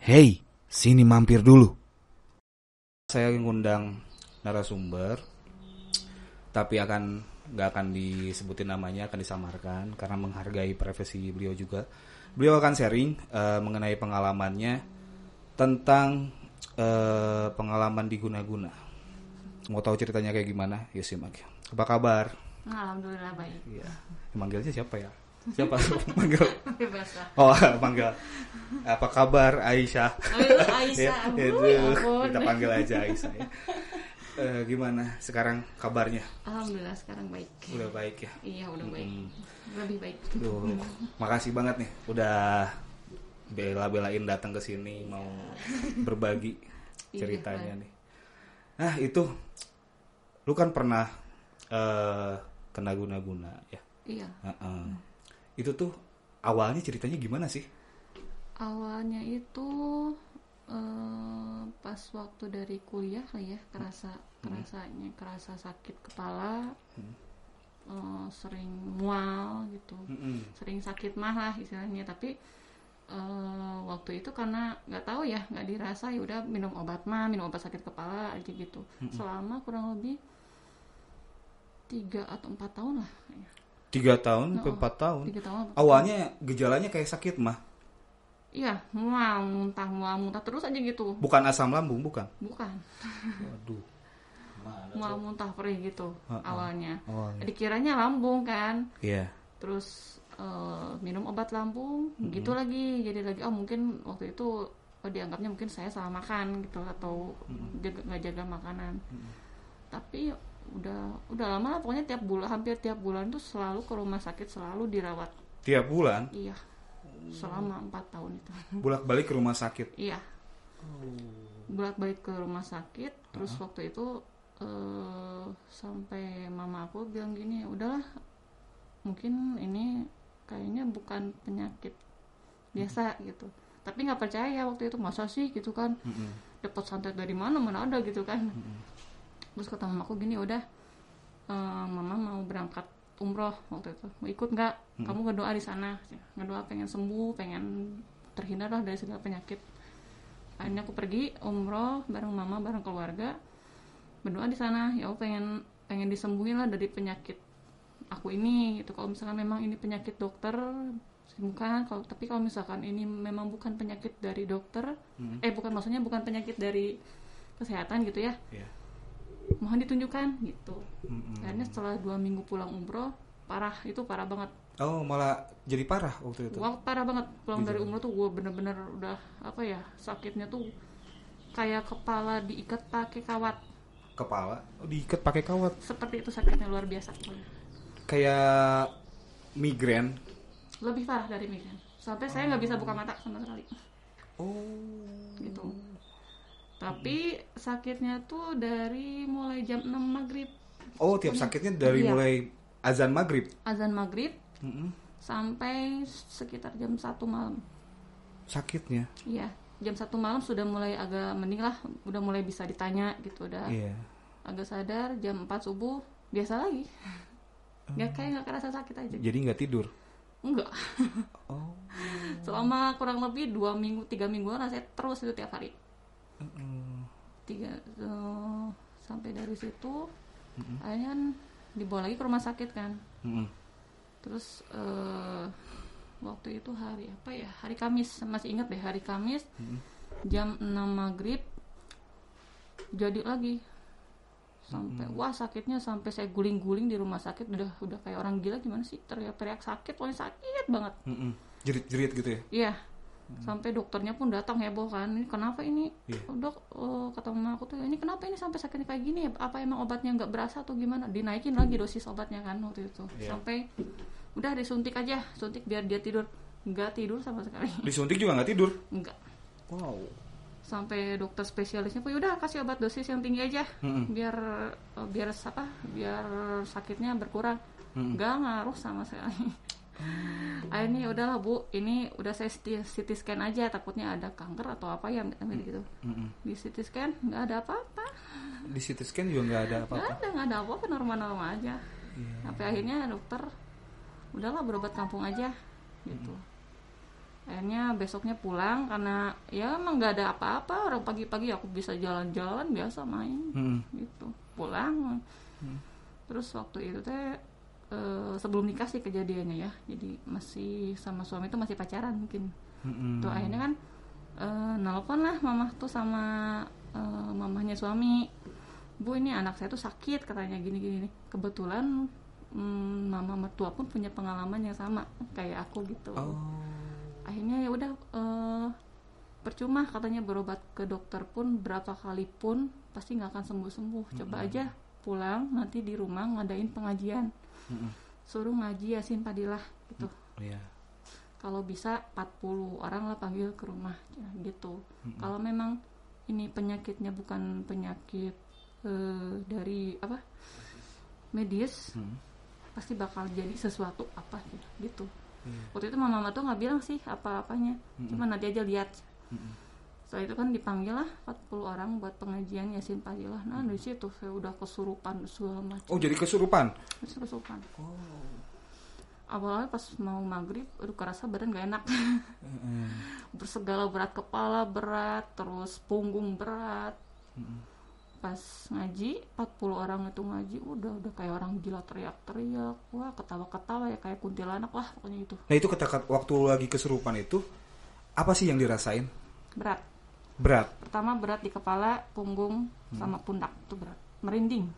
Hey, sini mampir dulu. Saya ngundang narasumber, tapi nggak akan disebutin namanya, akan disamarkan karena menghargai privasi beliau juga. Beliau akan sharing mengenai pengalamannya tentang pengalaman di Guna-Guna. Mau tahu ceritanya kayak gimana? Yuk simak. Apa kabar? Alhamdulillah baik. Iya. Manggilnya siapa ya? Siapa manggil? Bebas lah. Oh, panggil. Apa kabar Aisyah? Aisyah. Kita panggil aja Aisyah ya. Gimana sekarang kabarnya? Alhamdulillah sekarang baik. Udah baik ya? Iya udah baik. Lebih baik. Duh, makasih banget nih udah bela-belain datang ke sini mau berbagi ceritanya nih. Nah itu, lu kan pernah kena guna-guna ya? Iya. Itu tuh awalnya ceritanya gimana sih? Awalnya itu pas waktu dari kuliah lah ya, kerasa sakit kepala, sering mual gitu, sering sakit mah lah istilahnya. Tapi waktu itu karena nggak tahu ya, nggak dirasa, ya udah minum obat sakit kepala aja gitu. Selama kurang lebih 3 atau 4 tahun lah. 3 tahun ke 4 tahun. 3 tahun. Awalnya gejalanya kayak sakit mah. Iya, mual muntah terus aja gitu. Bukan asam lambung, bukan? Bukan. Waduh. Mual muntah perih gitu awalnya. Awalnya. Dikiranya lambung kan. Iya. Terus minum obat lambung, gitu lagi. Jadi lagi mungkin waktu itu dianggapnya mungkin saya salah makan gitu atau nggak jaga makanan. Tapi udah lama lah, pokoknya hampir tiap bulan tuh selalu ke rumah sakit, selalu dirawat. Tiap bulan? Iya. Selama 4 tahun itu. Bolak-balik ke rumah sakit? Iya. Bolak-balik ke rumah sakit. Terus waktu itu sampai mama aku bilang gini, udahlah, mungkin ini kayaknya bukan penyakit biasa gitu. Tapi nggak percaya waktu itu, masa sih gitu kan? Dapat santet dari mana ada gitu kan? Terus kata mama aku gini, udah mama mau berangkat umroh waktu itu, mau ikut nggak? Kamu ngedoa di sana, ngedoa pengen sembuh, pengen terhindar lah dari segala penyakit. Akhirnya aku pergi umroh bareng mama, bareng keluarga, berdoa di sana, ya aku pengen disembuhin lah dari penyakit aku ini gitu. Kalau misalkan memang ini penyakit dokter, sembuhkan. Tapi kalau misalkan ini memang bukan penyakit dari dokter, maksudnya bukan penyakit dari kesehatan gitu ya, mohon ditunjukkan gitu. Akhirnya setelah 2 minggu pulang umroh, parah banget. Oh, malah jadi parah waktu itu? Wah, parah banget. Pulang dari umroh tuh gue bener-bener udah sakitnya tuh kayak kepala diikat pakai kawat. Kepala? Oh, diikat pakai kawat? Seperti itu sakitnya, luar biasa. Kayak migrain? Lebih parah dari migrain. Sampai saya nggak bisa buka mata sama sekali. Gitu. Tapi sakitnya tuh dari mulai jam 6 maghrib. Oh, tiap sakitnya dari mulai azan maghrib? Azan maghrib sampai sekitar jam 1 malam. Sakitnya? Iya, jam 1 malam sudah mulai agak mending lah. Udah mulai bisa ditanya gitu, udah agak sadar. Jam 4 subuh biasa lagi. Kayak gak kerasa sakit aja. Jadi gak tidur? Enggak. Selama kurang lebih 3 mingguan saya terus itu tiap hari. Sampai dari situ akhirnya kan dibawa lagi ke rumah sakit kan. Terus waktu itu hari Kamis, masih ingat deh, hari Kamis jam 6 maghrib jadi lagi sampai sakitnya sampai saya guling-guling di rumah sakit, udah kayak orang gila. Gimana sih, teriak-teriak sakit, pokoknya sakit banget. Jerit-jerit gitu ya? Iya. Sampai dokternya pun datang heboh kan, ini kenapa ini? Dok, kata mama aku tuh, ini kenapa ini sampai sakitnya kayak gini? Apa emang obatnya nggak berasa atau gimana? Dinaikin lagi dosis obatnya kan waktu itu. Sampai udah disuntik aja, suntik biar dia tidur. Nggak tidur sama sekali. Disuntik juga nggak tidur? Nggak. Wow. Sampai dokter spesialisnya pun udah kasih obat dosis yang tinggi aja, biar sakitnya berkurang. Nggak ngaruh sama sekali. Akhirnya udahlah Bu, ini udah saya CT scan aja, takutnya ada kanker atau apa ya gitu. Di CT scan nggak ada apa-apa. Di CT scan juga nggak ada apa-apa? Nggak ada apa-apa, normal aja. Sampai akhirnya dokter udahlah berobat kampung aja gitu. Akhirnya besoknya pulang karena ya emang nggak ada apa-apa, orang pagi-pagi aku bisa jalan-jalan biasa main gitu, pulang. Terus waktu itu teh sebelum nikah sih kejadiannya ya, jadi masih sama suami tuh masih pacaran mungkin. Tuh akhirnya kan nelpon lah mama tuh sama mamahnya suami, Bu ini anak saya tuh sakit katanya gini-gini nih. Kebetulan mama mertua pun punya pengalaman yang sama kayak aku gitu. Akhirnya ya udah percuma katanya berobat ke dokter pun berapa kali pun pasti nggak akan sembuh-sembuh. Coba aja pulang nanti di rumah ngadain pengajian, suruh ngaji Yasin Fadilah gitu. Kalau bisa 40 orang lah panggil ke rumah ya, gitu. Kalau memang ini penyakitnya bukan penyakit dari apa medis, pasti bakal jadi sesuatu apa gitu. Waktu itu mama tuh nggak bilang sih apa-apanya, cuma nanti aja lihat. Setelah itu kan dipanggil lah 40 orang buat pengajian Yasin Fadilah. Nah dari situ saya udah kesurupan segala macam. Oh jadi kesurupan? Kesurupan. Awalnya pas mau maghrib, aduh kerasa badan gak enak. Bersegala berat, kepala berat, terus punggung berat. Pas ngaji 40 orang itu ngaji udah kayak orang gila, teriak-teriak, wah ketawa-ketawa ya kayak kuntilanak lah pokoknya itu. Nah itu waktu lagi kesurupan itu apa sih yang dirasain? Berat. Pertama berat di kepala, punggung sama pundak itu berat, merinding.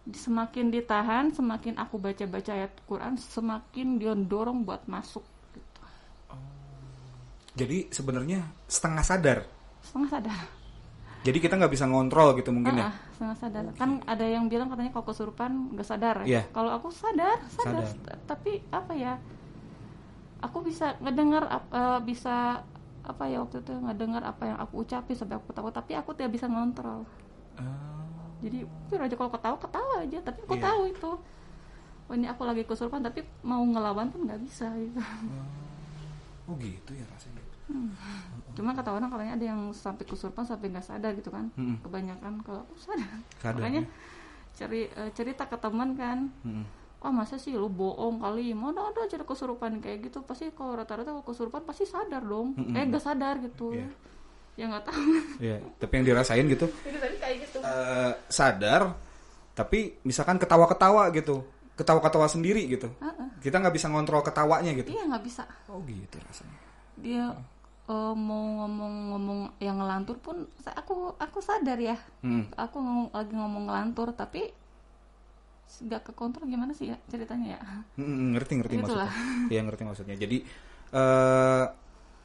Semakin ditahan, semakin aku baca-baca ayat Quran, semakin dia dorong buat masuk gitu. Jadi sebenarnya setengah sadar. Jadi kita nggak bisa ngontrol gitu mungkin ya? Setengah sadar. Kan ada yang bilang katanya kalau kesurupan nggak sadar. Yeah. Kalau aku sadar. Tapi apa ya? Aku bisa ngedengar, bisa apa ya waktu itu ngedengar apa yang aku ucapin sampai aku ketawa. Tapi aku tidak bisa ngontrol. Jadi aja kalau ketawa aja. Tapi aku tahu itu. Oh ini aku lagi kesurupan tapi mau ngelawan pun nggak bisa gitu. Oh gitu ya rasanya. Cuma kata orang katanya ada yang sampai kesurupan sampai nggak sadar gitu kan. Kebanyakan kalau aku sadar. Makanya cerita ke teman kan. Wah masa sih lu bohong kali, mana ada cerita kesurupan kayak gitu, pasti kalau rata-rata kalau kesurupan pasti sadar dong. Nggak sadar gitu. Ya nggak tahu. Tapi yang dirasain gitu. Itu tadi kayak gitu. Sadar, tapi misalkan ketawa-ketawa gitu, ketawa-ketawa sendiri gitu. Kita nggak bisa ngontrol ketawanya gitu. Iya nggak bisa. Oh gitu rasanya. Dia mau ngomong yang ngelantur pun aku sadar ya. Aku lagi ngomong ngelantur tapi nggak kekontrol gimana sih ya ceritanya ya. Ngerti maksudnya. Iya ngerti maksudnya. Jadi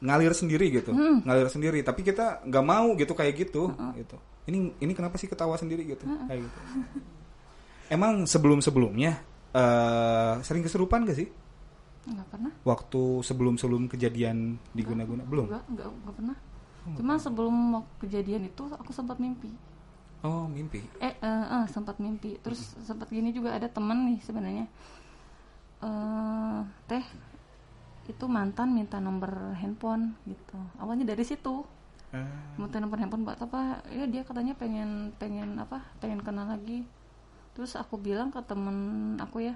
ngalir sendiri gitu, ngalir sendiri. Tapi kita nggak mau gitu kayak gitu. Gitu. Ini kenapa sih ketawa sendiri gitu, kayak gitu. Emang sebelumnya sering kesurupan gak sih? Nggak pernah. Waktu sebelum kejadian di Guna-Guna belum? Nggak pernah. Cuma sebelum kejadian itu aku sempat mimpi. Oh mimpi. Sempat mimpi. Terus sempat gini juga ada teman nih sebenarnya. Teh itu mantan minta nomor handphone gitu. Awalnya dari situ. Minta nomor handphone buat apa? Ya dia katanya pengen kenal lagi. Terus aku bilang ke temen aku ya,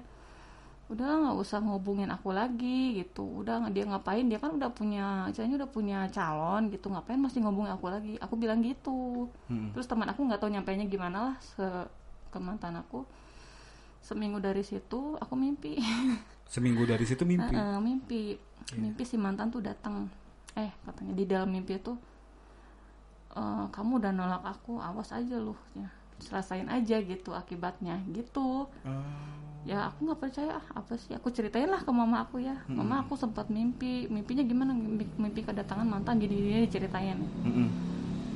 udah nggak usah ngubungin aku lagi gitu. Udah dia ngapain? Dia kan udah punya calon gitu. Ngapain masih ngubungin aku lagi? Aku bilang gitu. Terus teman aku nggak tahu nyampainya gimana lah ke mantan aku. Seminggu dari situ aku mimpi. Seminggu dari situ mimpi. Mimpi si mantan tuh datang. Katanya di dalam mimpi itu, kamu udah nolak aku, awas aja lu. Ya, selesain aja gitu akibatnya gitu. Ya aku nggak percaya apa sih, aku ceritain lah ke mama aku ya. Mama aku sempat mimpinya gimana, mimpi kedatangan mantan gini diceritain.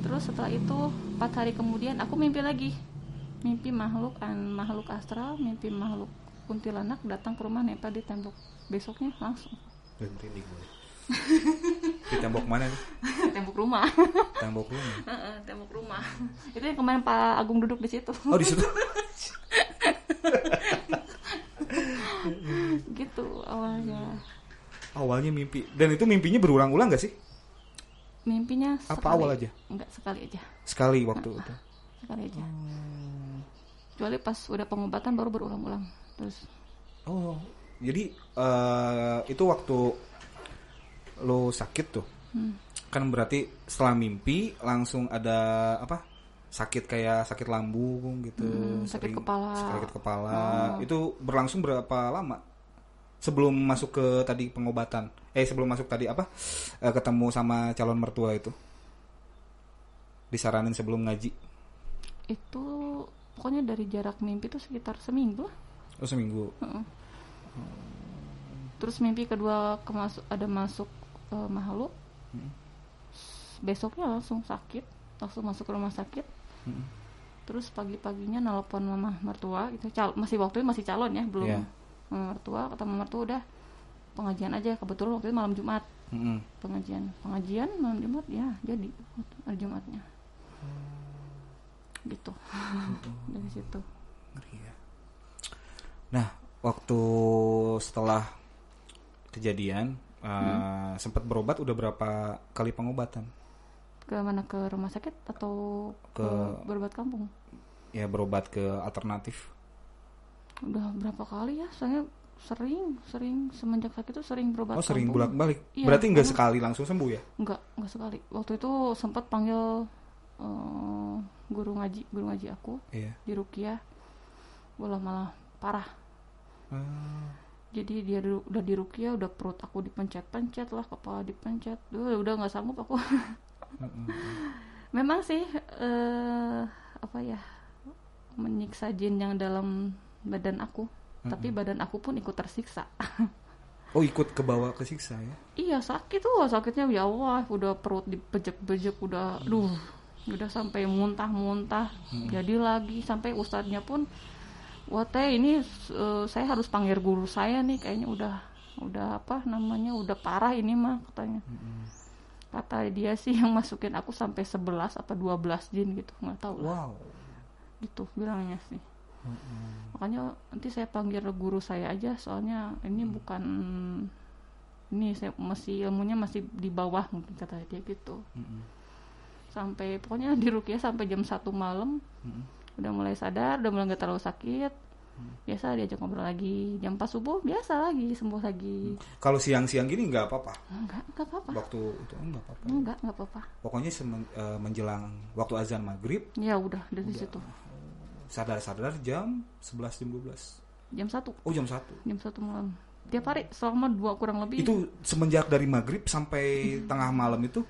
Terus setelah itu 4 hari kemudian aku mimpi lagi, mimpi makhluk astral, mimpi makhluk kuntilanak datang ke rumah nempel di tembok. Besoknya langsung berhenti gue. Di tembok mana nih? Tembok rumah. Tembok rumah. Itu yang kemarin Pak Agung duduk di situ. Oh di situ. Gitu awalnya mimpi. Dan itu mimpinya berulang-ulang gak sih? Mimpinya apa awal aja? Enggak, sekali aja. Sekali waktu itu. Sekali aja. Kecuali pas udah pengobatan baru berulang-ulang terus. Jadi itu waktu lo sakit tuh, kan berarti setelah mimpi langsung ada apa? Sakit kayak sakit lambung gitu, sakit kepala. Sakit kepala. Itu berlangsung berapa lama? Sebelum masuk ke tadi pengobatan. Sebelum masuk tadi apa? Ketemu sama calon mertua itu. Disaranin sebelum ngaji. Itu pokoknya dari jarak mimpi itu sekitar seminggu lah. Oh, seminggu. Terus mimpi kedua ada masuk makhluk. Besoknya langsung sakit, langsung masuk ke rumah sakit. Terus pagi-paginya nelpon mama mertua gitu, masih waktu itu masih calon ya, belum mama mertua. Kata mama mertua udah pengajian aja, kebetulan waktu itu malam Jumat. pengajian malam Jumat ya, jadi hari Jumatnya gitu. Dari situ. Nah, waktu setelah kejadian sempat berobat, udah berapa kali pengobatan? Ke mana, ke rumah sakit atau ke berobat kampung? Ya, berobat ke alternatif. Udah berapa kali ya, saya sering semenjak sakit itu sering berobat. Oh, sering bolak-balik. Iya, berarti nggak sekali langsung sembuh ya? Nggak sekali. Waktu itu sempat panggil guru ngaji aku di Ruqyah, malah parah. Jadi dia udah di Ruqyah, udah perut aku dipencet-pencet lah, kepala dipencet, udah nggak sanggup aku. Memang sih menyiksa jin yang dalam badan aku, tapi badan aku pun ikut tersiksa. Oh, ikut ke bawah kesiksa ya? Iya, sakit tuh, sakitnya ya Allah, udah perut dibejek-bejek, udah sampai muntah-muntah. Jadi lagi sampai ustadznya pun, wah teh ini saya harus panggil guru saya nih, kayaknya udah udah parah ini mah katanya. Kata dia sih yang masukin aku sampai 11 apa 12 jin gitu, nggak tahu. Wow. Gitu bilangnya sih. Makanya nanti saya panggil guru saya aja, soalnya ini bukan ini, saya masih ilmunya masih di bawah mungkin, kata dia gitu. Sampai pokoknya di Ruqyah sampai jam 1 malam. Udah mulai sadar, udah mulai nggak terlalu sakit. Biasa diajak ngobrol lagi, jam 4 subuh biasa lagi, sembuh lagi. Kalau siang-siang gini nggak apa-apa? Nggak apa-apa. Waktu itu nggak apa-apa? Nggak apa-apa. Pokoknya menjelang waktu azan maghrib, ya udah dari situ. Sadar-sadar jam 11, jam 12? Jam 1. Oh, jam 1? Jam 1 malam. Tiap hari selama 2 kurang lebih. Itu semenjak dari maghrib sampai tengah malam itu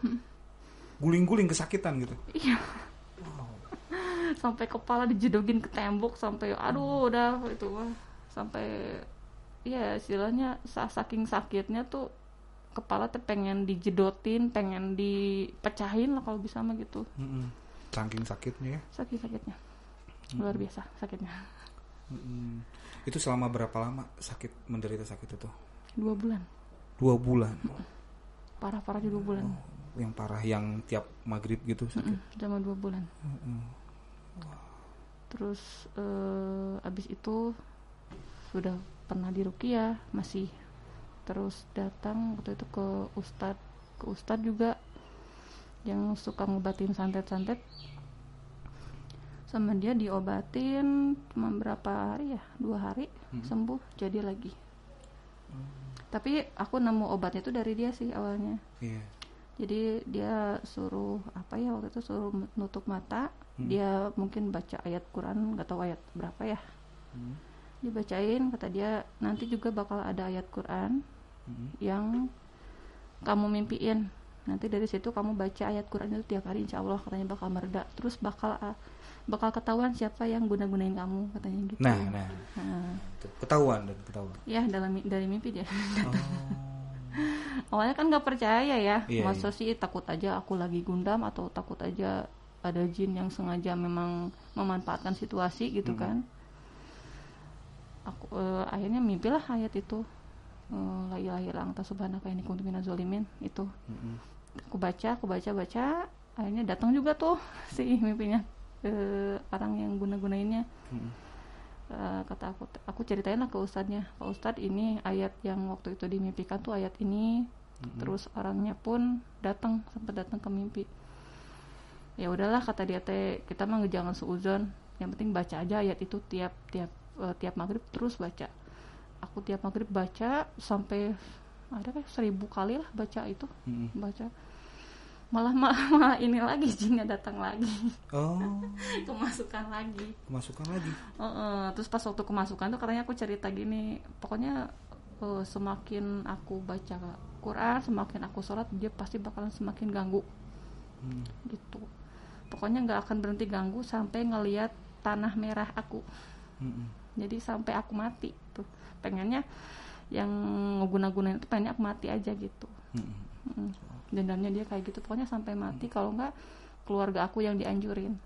guling-guling kesakitan gitu? Iya. Sampai kepala dijedogin ke tembok, sampai udah itu sampai ya istilahnya saking sakitnya tuh kepala tuh pengen dijedotin, pengen dipecahin lah kalau bisa mah gitu. Saking sakitnya ya? Sakitnya luar biasa sakitnya. Itu selama berapa lama menderita sakit itu? 2 bulan. 2 bulan? Parah di 2 bulan. Yang parah yang tiap maghrib gitu sakit? Selama 2 bulan. Terus abis itu sudah pernah di Ruqyah, masih terus datang waktu itu ke ustadz juga yang suka ngobatin santet-santet. Sama dia diobatin cuma berapa hari ya, 2 hari sembuh, jadi lagi. Tapi aku nemu obatnya itu dari dia sih awalnya. Jadi dia suruh waktu itu suruh nutup mata. Dia mungkin baca ayat Quran, nggak tahu ayat berapa ya. Dibacain, kata dia nanti juga bakal ada ayat Quran yang kamu mimpiin. Nanti dari situ kamu baca ayat Quran itu tiap hari, insya Allah katanya bakal mereda. Terus bakal ketahuan siapa yang guna-gunain kamu, katanya gitu. Nah. Ketahuan. Ya, dari mimpi dia. Awalnya kan nggak percaya ya, masa sih, takut aja aku lagi gundam atau takut aja ada jin yang sengaja memang memanfaatkan situasi gitu kan. Aku akhirnya mimpilah ayat itu, la ilaha illa anta subhanaka inni kuntu minaz zalimin itu. Aku baca, akhirnya datang juga tuh si mimpinya orang yang guna-gunainnya. Kata aku ceritain lah ke ustadznya, Pak Ustadz ini ayat yang waktu itu dimimpikan tuh ayat ini. Terus orangnya pun sempat datang ke mimpi. Ya udahlah, kata dia teh, kita mah jangan suuzon, yang penting baca aja ayat itu tiap maghrib, terus baca. Aku tiap maghrib baca sampai ada kan 1000 kali lah baca itu. Baca malah ini lagi jinnya datang lagi. Kemasukan lagi. Terus pas waktu kemasukan tuh katanya aku cerita gini, pokoknya semakin aku baca Quran, semakin aku sholat, dia pasti bakalan semakin ganggu. Gitu. Pokoknya nggak akan berhenti ganggu sampai ngelihat tanah merah aku. Jadi sampai aku mati tuh. Pengennya yang ngeguna-gunain itu pengennya aku mati aja gitu. Dendamnya dia kayak gitu, pokoknya sampai mati, kalau enggak keluarga aku yang dianjurin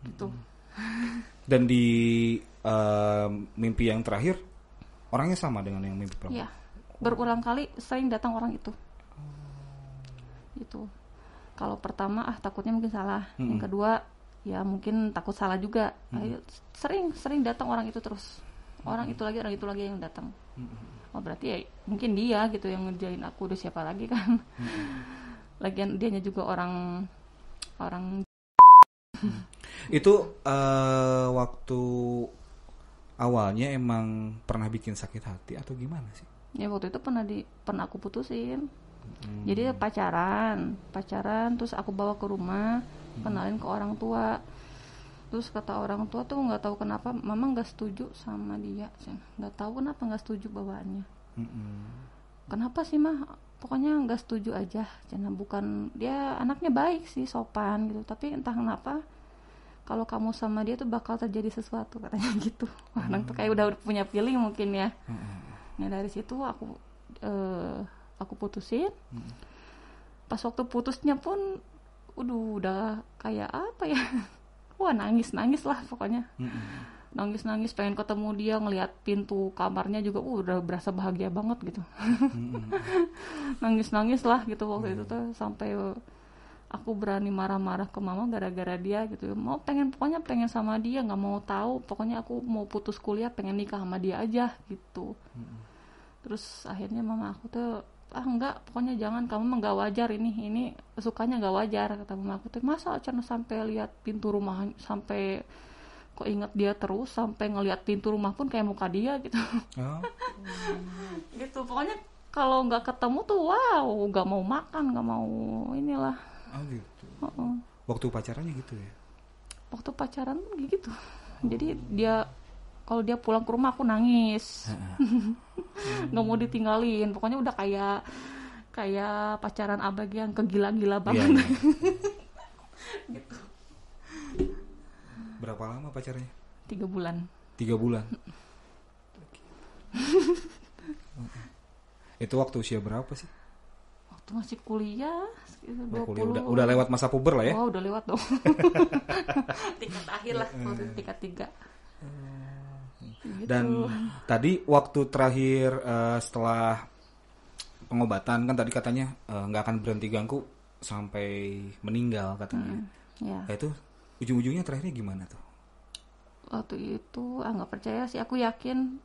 gitu. Dan di mimpi yang terakhir orangnya sama dengan yang mimpi pertama? Iya, berulang kali sering datang orang itu. Gitu. Kalau pertama takutnya mungkin salah, yang kedua ya mungkin takut salah juga. Sering datang orang itu terus, orang itu lagi yang datang. Oh berarti ya mungkin dia gitu yang ngerjain aku, udah siapa lagi kan. Lagian dianya juga orang itu waktu awalnya emang pernah bikin sakit hati atau gimana sih? Ya waktu itu pernah aku putusin. Jadi pacaran terus aku bawa ke rumah, kenalin ke orang tua. Terus kata orang tua tuh nggak tahu kenapa mama nggak setuju sama dia, nggak tahu kenapa nggak setuju bawaannya. Kenapa sih mah, pokoknya nggak setuju aja. Bukan, dia anaknya baik sih, sopan gitu, tapi entah kenapa kalau kamu sama dia tuh bakal terjadi sesuatu, katanya gitu. Orang tuh kayak udah punya feeling mungkin ya. Nah dari situ aku putusin. Pas waktu putusnya pun udah kayak apa ya, wah nangis lah pokoknya. Nangis pengen ketemu dia, ngelihat pintu kamarnya juga udah berasa bahagia banget gitu. Nangis lah gitu waktu itu tuh, sampai aku berani marah-marah ke mama gara-gara dia gitu. Pokoknya pengen sama dia, nggak mau tahu, pokoknya aku mau putus kuliah, pengen nikah sama dia aja gitu. Terus akhirnya mama aku tuh enggak, pokoknya jangan, kamu mah nggak wajar, ini sukanya nggak wajar, kata mama aku tuh. Masa Chan sampai lihat pintu rumah, sampai kok inget dia terus, sampai ngelihat pintu rumah pun kayak muka dia gitu. Gitu pokoknya kalau nggak ketemu tuh nggak mau makan, nggak mau inilah. Gitu. Waktu pacarannya gitu ya? Waktu pacaran gitu. Jadi kalau dia pulang ke rumah aku nangis. Nggak mau ditinggalin, pokoknya udah kayak pacaran abag yang kegila-gila banget. Gitu. Berapa lama pacarnya? 3 bulan. 3 bulan. Itu waktu usia berapa sih? Waktu masih kuliah, 20. Kuliah. Udah lewat masa puber lah ya? Oh, udah lewat dong. Tingkat akhir lah, waktu tingkat 3. Gitu. Dan tadi waktu terakhir setelah pengobatan kan tadi katanya nggak akan berhenti ganggu sampai meninggal katanya. Ya. Itu ujung-ujungnya terakhirnya gimana tuh? Waktu itu nggak percaya sih, aku yakin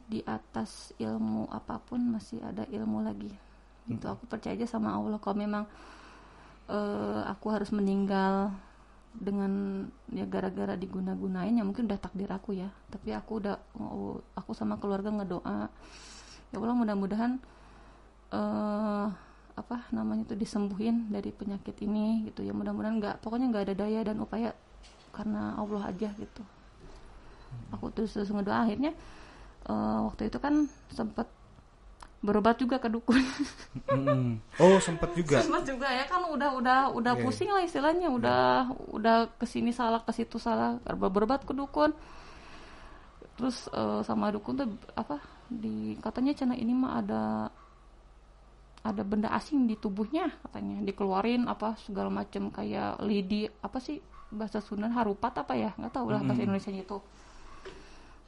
di atas ilmu apapun masih ada ilmu lagi. Itu aku percaya aja sama Allah. Kalau memang aku harus meninggal dengan ya gara-gara diguna-gunain, ya mungkin udah takdir aku ya. Tapi aku sama keluarga ngedoa, ya Allah mudah-mudahan disembuhin dari penyakit ini gitu ya. Mudah-mudahan pokoknya nggak ada daya dan upaya, karena Allah aja gitu. Aku terus ngedoa. Akhirnya waktu itu kan sempat berobat juga ke dukun. Oh sempat juga Ya kan udah pusing lah istilahnya, udah kesini salah, ke situ salah, berobat ke dukun. Terus sama dukun tuh katanya cina ini mah ada benda asing di tubuhnya, katanya dikeluarin segala macam, kayak lidi bahasa Sunda harupat nggak tahu lah bahasa Indonesianya itu.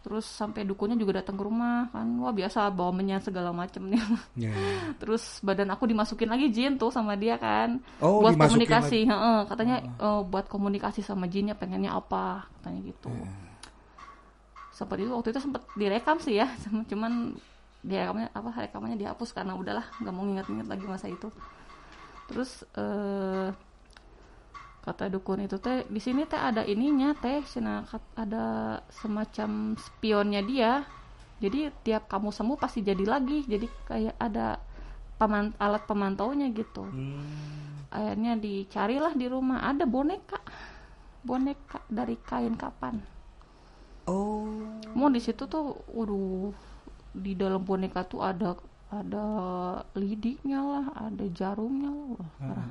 Terus sampai dukunnya juga datang ke rumah kan, wah biasa bawa menyan segala macam nih. Terus badan aku dimasukin lagi jin tuh sama dia kan, buat komunikasi. Katanya buat komunikasi sama jinnya, pengennya apa, katanya gitu. Seperti itu. Waktu itu sempat direkam sih ya, cuman rekamannya dihapus karena udahlah nggak mau ingat-ingat lagi masa itu. Terus kata dukun itu di sini ada ininya ada semacam spionnya dia, Jadi tiap kamu sembuh pasti jadi lagi. Jadi kayak ada alat pemantaunya gitu. Akhirnya dicarilah di rumah, ada boneka dari kain kapan. Mau di situ tuh, waduh, di dalam boneka tuh ada lidiknya lah, ada jarumnya lah, wah, parah.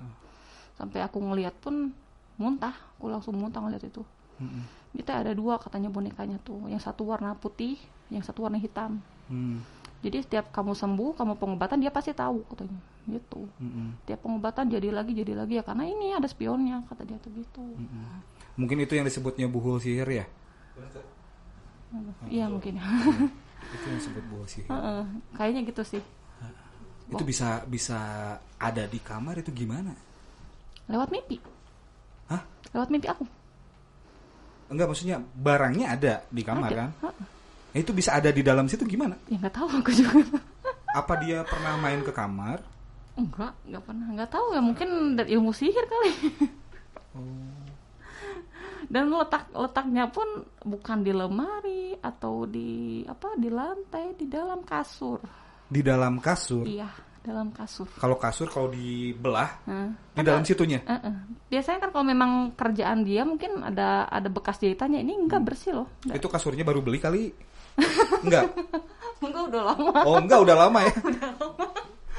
Sampai aku ngeliat pun muntah, aku langsung muntah ngeliat itu. Kita ada 2 katanya bonekanya tuh, yang satu warna putih, yang satu warna hitam. Jadi setiap kamu sembuh, kamu pengobatan, dia pasti tahu katanya gitu. Tiap pengobatan jadi lagi ya, karena ini ada spionnya, kata dia tuh gitu. Mungkin itu yang disebutnya buhul sihir ya? Iya mungkin. Itu yang disebut buhul sihir. Kayaknya gitu sih. Itu bisa ada di kamar itu gimana? Lewat mimpi. Hah? Lewat mimpi aku. Enggak, maksudnya barangnya ada di kamar Ada. kan? Itu bisa ada di dalam situ gimana? Ya nggak tahu aku juga. Apa dia pernah main ke kamar? Nggak pernah. Nggak tahu ya, mungkin dari ilmu sihir kali. Dan letaknya pun bukan di lemari atau di lantai, di dalam kasur. Di dalam kasur? Iya, dalam kasur. Kalau kasur kalau dibelah di dalam situnya? Biasanya kan kalau memang kerjaan dia mungkin ada bekas jahitannya, ini enggak bersih loh. Enggak. Itu kasurnya baru beli kali? Enggak? Enggak, udah lama. Oh enggak, udah lama ya?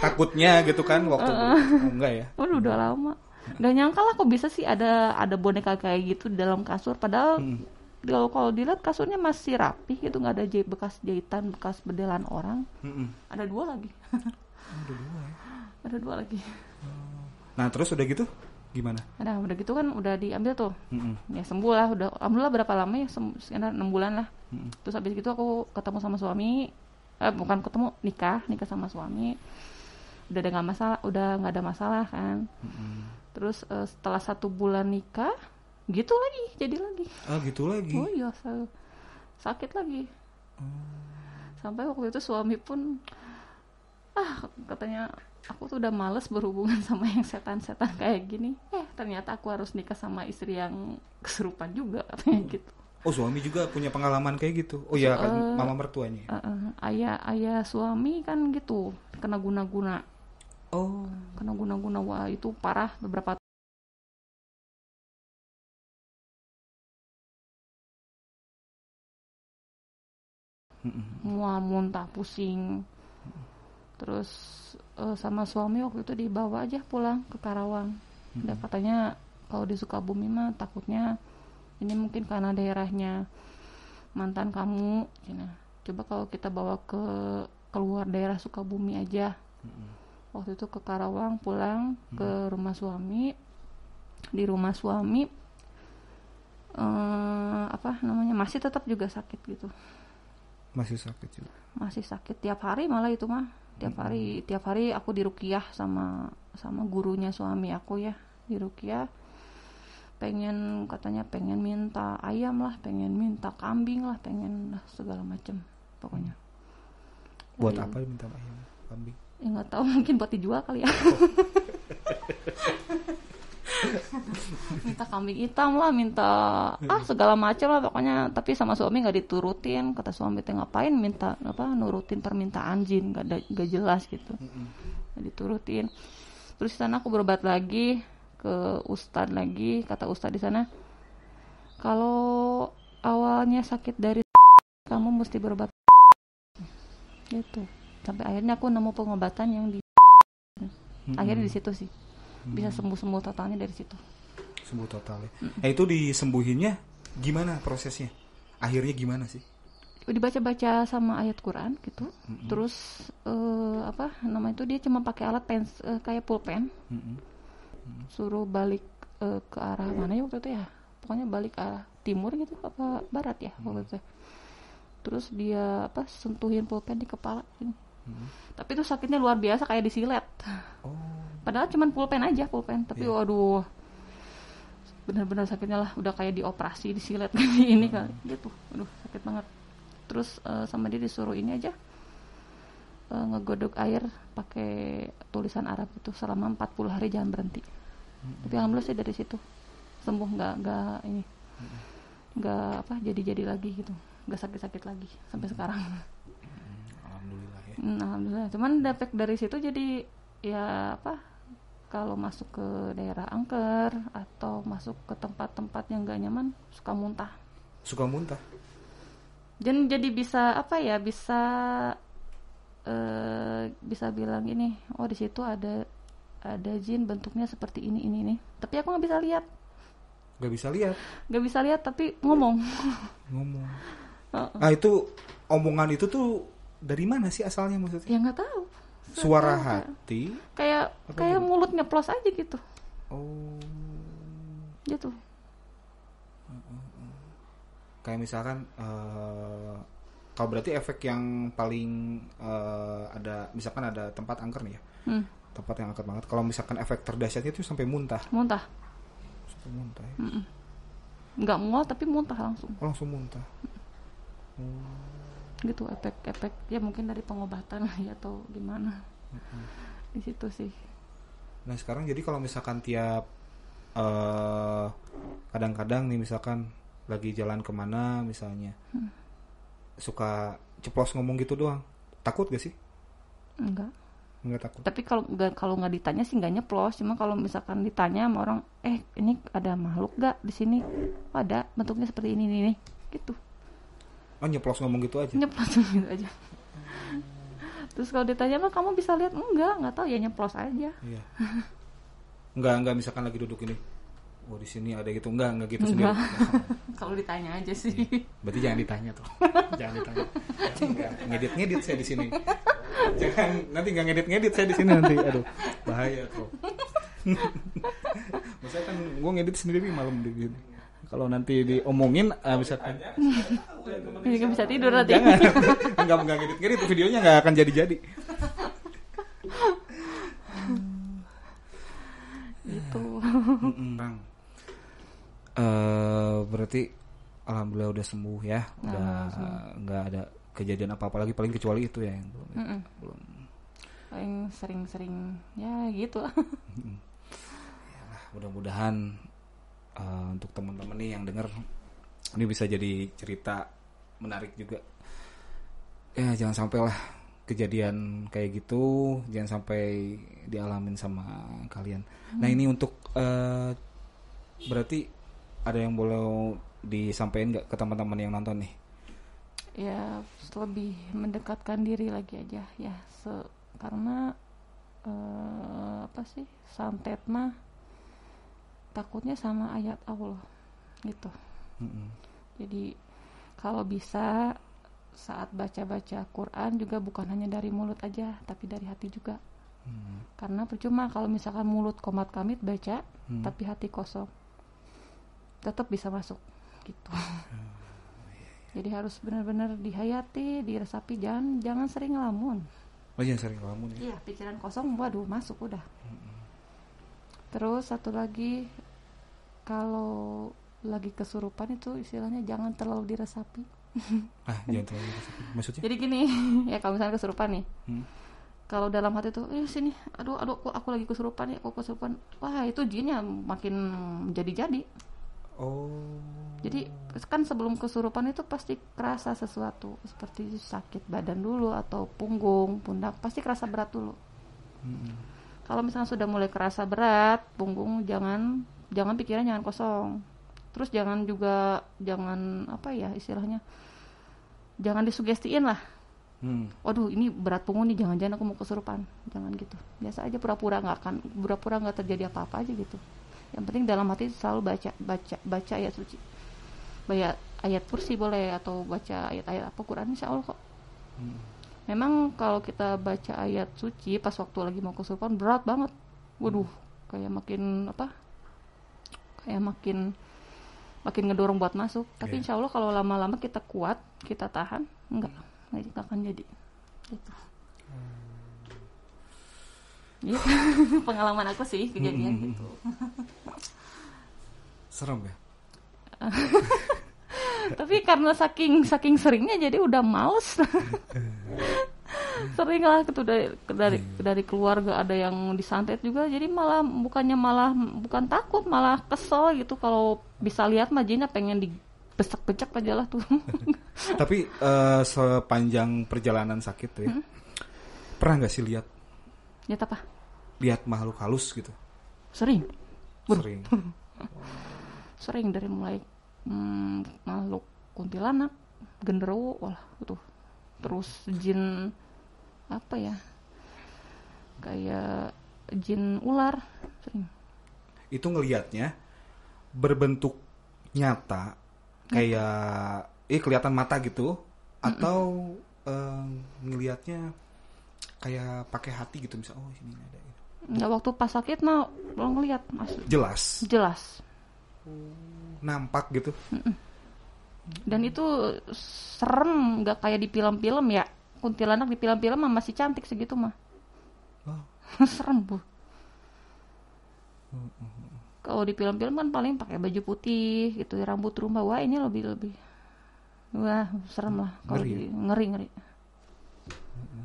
Takutnya gitu kan waktu enggak ya? Udah lama. Gak nyangka lah kok bisa sih ada boneka kayak gitu di dalam kasur, padahal kalau dilihat kasurnya masih rapi gitu, nggak ada bekas jahitan, bekas bedelan orang. Ada 2 lagi. Ada 2 ya? Ada 2 lagi. Nah terus udah gitu gimana? Nah udah gitu kan udah diambil tuh. Ya sembuh lah, udah alhamdulillah. Berapa lama ya, sekitar 6 bulan lah. Terus habis gitu aku ketemu sama suami, bukan ketemu, nikah sama suami. Udah nggak ada masalah kan. Terus setelah 1 bulan nikah, gitu lagi, jadi lagi. Gitu lagi? Oh iya, sakit lagi. Sampai waktu itu suami pun, katanya aku tuh udah males berhubungan sama yang setan-setan kayak gini. Ternyata aku harus nikah sama istri yang kesurupan juga, katanya gitu. Oh, suami juga punya pengalaman kayak gitu? Oh ya, kan mama mertuanya? Ayah suami kan gitu, kena guna-guna. Oh. Kena guna-guna, wah itu parah. Beberapa mual, muntah, pusing. Terus sama suami waktu itu dibawa aja pulang ke Karawang. Dan katanya kalau di Sukabumi mah takutnya ini mungkin karena daerahnya mantan kamu. Coba kalau kita bawa ke keluar daerah Sukabumi aja. Waktu itu ke Karawang, pulang ke rumah suami. Di rumah suami masih tetap juga sakit gitu. Masih sakit juga? Masih sakit tiap hari, malah itu mah tiap hari aku diruqyah sama gurunya suami aku ya, diruqyah. Katanya pengen minta ayam lah, pengen minta kambing lah, pengen segala macam pokoknya. Buat apa minta ayam, kambing? Ya nggak tahu, mungkin buat dijual kali ya. Minta kambing hitam lah, minta segala macam lah pokoknya. Tapi sama suami nggak diturutin. Kata suami teh ngapain minta nurutin permintaan jin, nggak jelas gitu. Nggak diturutin. Terus di sana aku berobat lagi ke ustad lagi. Kata ustad di sana, kalau awalnya sakit dari kamu mesti berobat gitu. Sampai akhirnya aku nemu pengobatan yang akhirnya di situ sih bisa sembuh totalnya dari situ. Sembuh total ya. Itu disembuhinnya gimana prosesnya? Akhirnya gimana sih? Dibaca-baca sama ayat Quran gitu. Terus itu dia cuma pakai alat kayak pulpen. Suruh balik ke arah mana ya waktu itu ya? Pokoknya balik ke arah timur gitu apa barat ya waktu itu. Terus dia sentuhin pulpen di kepala ini. Tapi itu sakitnya luar biasa, kayak disilet. Padahal cuman pulpen, tapi waduh, benar-benar sakitnya lah, udah kayak dioperasi, disilet kayak ini kan, gitu. Aduh, sakit banget. Terus sama dia disuruh ini aja, ngegodok air pakai tulisan Arab itu selama 40 hari jangan berhenti. Tapi alhamdulillah sih dari situ sembuh, nggak jadi lagi gitu, nggak sakit-sakit lagi sampai sekarang. Alhamdulillah. Cuman efek dari situ jadi ya apa? Kalau masuk ke daerah angker atau masuk ke tempat-tempat yang gak nyaman suka muntah. Suka muntah. Dan jadi bisa apa ya? Bisa bilang ini, oh di situ ada jin bentuknya seperti ini nih. Tapi aku nggak bisa lihat. Nggak bisa lihat tapi ngomong. Itu omongan itu tuh dari mana sih asalnya maksudnya? Ya nggak tahu. Suara hati. Kayak mulut nyeplos aja gitu. Oh. Gitu. Kayak misalkan kalau berarti efek yang paling ada, misalkan ada tempat angker nih ya, tempat yang angker banget. Kalau misalkan efek terdahsyatnya itu sampai muntah. Sampai muntah. Ya? Nggak mual tapi muntah langsung. Langsung muntah. Gitu efek ya mungkin dari pengobatan ya atau gimana. Di situ sih. Nah sekarang jadi kalau misalkan tiap kadang-kadang nih misalkan lagi jalan kemana misalnya. Suka ceplos ngomong gitu doang. Takut gak sih? Enggak takut. Tapi kalau nggak ditanya sih nggak nyeplos. Cuma kalau misalkan ditanya sama orang, ini ada makhluk gak di sini? Oh, ada, bentuknya seperti ini nih, gitu. Oh nyeplos ngomong gitu aja? Nyeplos gitu aja. Terus kalau ditanya mah kamu bisa lihat? Nggak tahu ya nyeplos aja. Iya. Enggak misalkan lagi duduk ini. Oh di sini ada gitu, enggak gitu sendiri. Kalau ditanya aja sih. Iya. Berarti jangan ditanya tuh. Jangan ditanya. Ngedit saya di sini. Jangan nanti enggak ngedit saya di sini nanti. Aduh, bahaya tuh. Maksudnya kan gue ngedit sendiri malam di sini. Kalau nanti diomongin misalkan ini kan bisa tidur nanti. Jangan. Enggak ngedit videonya enggak akan jadi-jadi. Gitu. Berarti alhamdulillah udah sembuh ya, udah nggak ada kejadian apa-apa lagi, paling kecuali itu ya yang belum. Paling sering-sering ya gitu. Yalah, mudah-mudahan untuk teman-teman nih yang dengar ini bisa jadi cerita menarik juga. Ya jangan sampai lah kejadian kayak gitu, jangan sampai dialamin sama kalian. Nah ini untuk berarti ada yang boleh disampaikan nggak ke teman-teman yang nonton nih? Ya lebih mendekatkan diri lagi aja ya, karena apa sih, santet mah takutnya sama ayat Allah gitu. Jadi kalau bisa saat baca-baca Quran juga bukan hanya dari mulut aja, tapi dari hati juga. Karena percuma kalau misalkan mulut komat kamit baca, tapi hati kosong, tetap bisa masuk gitu. Jadi harus benar-benar dihayati, diresapi, jangan sering ngelamun. Oh jangan sering ngelamun ya? Iya, pikiran kosong, waduh masuk udah. Terus satu lagi, kalau lagi kesurupan itu istilahnya jangan terlalu diresapi. Jangan terlalu diresapi. Maksudnya? Jadi gini, ya kalau misalnya kesurupan nih, kalau dalam hati tuh, sini, aduh, aku lagi kesurupan ya, aku kesurupan. Wah itu jinnya makin jadi. Oh. Jadi kan sebelum kesurupan itu pasti kerasa sesuatu, seperti sakit badan dulu atau punggung, pundak, pasti kerasa berat dulu. Kalau misalnya sudah mulai kerasa berat, punggung, jangan pikiran jangan kosong. Terus jangan apa ya istilahnya, jangan disugestiin lah. Waduh ini berat punggung nih, jangan-jangan aku mau kesurupan, jangan gitu. Biasa aja pura-pura nggak terjadi apa-apa aja gitu. Yang penting dalam hati selalu baca ayat suci, baca ayat kursi boleh, atau baca ayat-ayat apa Quran, insya Allah kok. Memang kalau kita baca ayat suci pas waktu lagi mau kesurupan berat banget, waduh kayak makin ngedorong buat masuk. Tapi insya Allah kalau lama-lama kita kuat, kita tahan, nggak akan jadi gitu. Gitu. Pengalaman aku sih kejadian gitu. Serem ya. Tapi karena saking seringnya jadi udah males. Sering lah gitu, dari keluarga ada yang disantet juga, jadi bukan takut, malah kesel gitu. Kalau bisa lihat mah jinnya pengen dibecek-becek aja lah tuh. Tapi sepanjang perjalanan sakit tuh ya, Pernah nggak sih lihat apa? lihat makhluk halus gitu? Sering. Sering. Sering dari mulai makhluk kuntilanak, genderuwo, wah itu. Terus jin apa ya? Kayak jin ular, sering. Itu ngelihatnya berbentuk nyata kayak kelihatan mata gitu atau ngelihatnya kayak pakai hati gitu, misalnya oh sini ada gitu. Nggak, waktu pas sakit mah belum ngeliat jelas nampak gitu. Dan itu serem, nggak kayak di film-film ya. Kuntilanak di film-film mah masih cantik segitu mah. Serem bu. Kalau di film-film kan paling pakai baju putih gitu, rambut rumah. Wah ini lebih wah serem lah. Kalau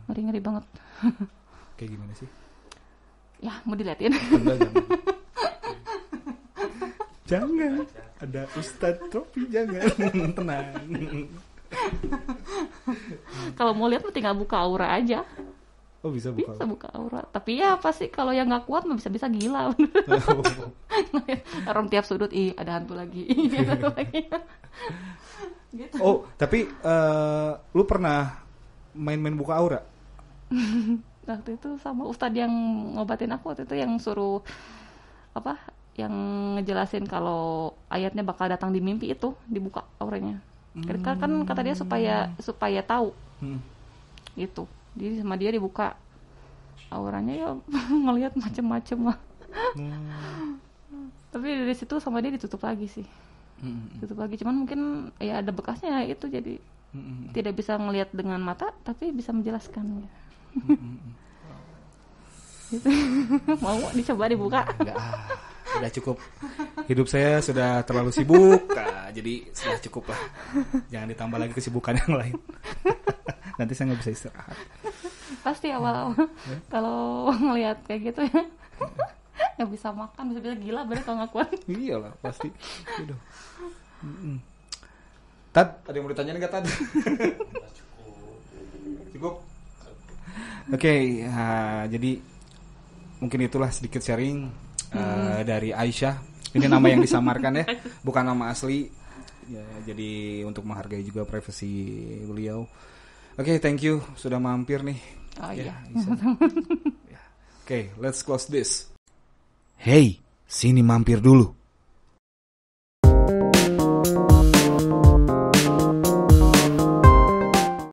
ngeri banget. Kayak gimana sih? Ya mau diliatin. Jangan. Ada Ustadz Tropi, jangan. Tenang. Kalau mau lihat tinggal buka aura aja. Oh bisa buka. Bisa buka aura. Tapi ya pasti kalau yang nggak kuat mah bisa gila. Orang tiap sudut ada hantu lagi. Gitu. Oh tapi lu pernah main-main buka aura? Waktu itu sama ustadz yang ngobatin aku waktu itu, yang suruh yang ngejelasin kalau ayatnya bakal datang di mimpi itu dibuka auranya. Kan kata dia supaya tahu. Itu. Jadi sama dia dibuka auranya ya ngelihat macem-macem lah. Tapi dari situ sama dia ditutup lagi sih. Tutup lagi, cuman mungkin ya ada bekasnya itu, jadi tidak bisa ngelihat dengan mata tapi bisa menjelaskan. Gitu. Mau dicoba dibuka? Enggak, udah cukup. Hidup saya sudah terlalu sibuk, jadi sudah cukup lah. Jangan ditambah lagi kesibukan yang lain. Nanti saya nggak bisa istirahat. Pasti awal-awal kalau ngelihat kayak gitu ya nggak bisa makan, bisa gila bener kalau nggak kuat. Iyalah pasti. Udah. Tad, ada yang mau ditanyain nggak Tad? Cukup. Oke, jadi mungkin itulah sedikit sharing dari Aisyah. Ini nama yang disamarkan ya, bukan nama asli. Ya, jadi untuk menghargai juga privasi beliau. Oke, thank you sudah mampir nih. Oh iya. Oke, let's close this. Hey, sini mampir dulu.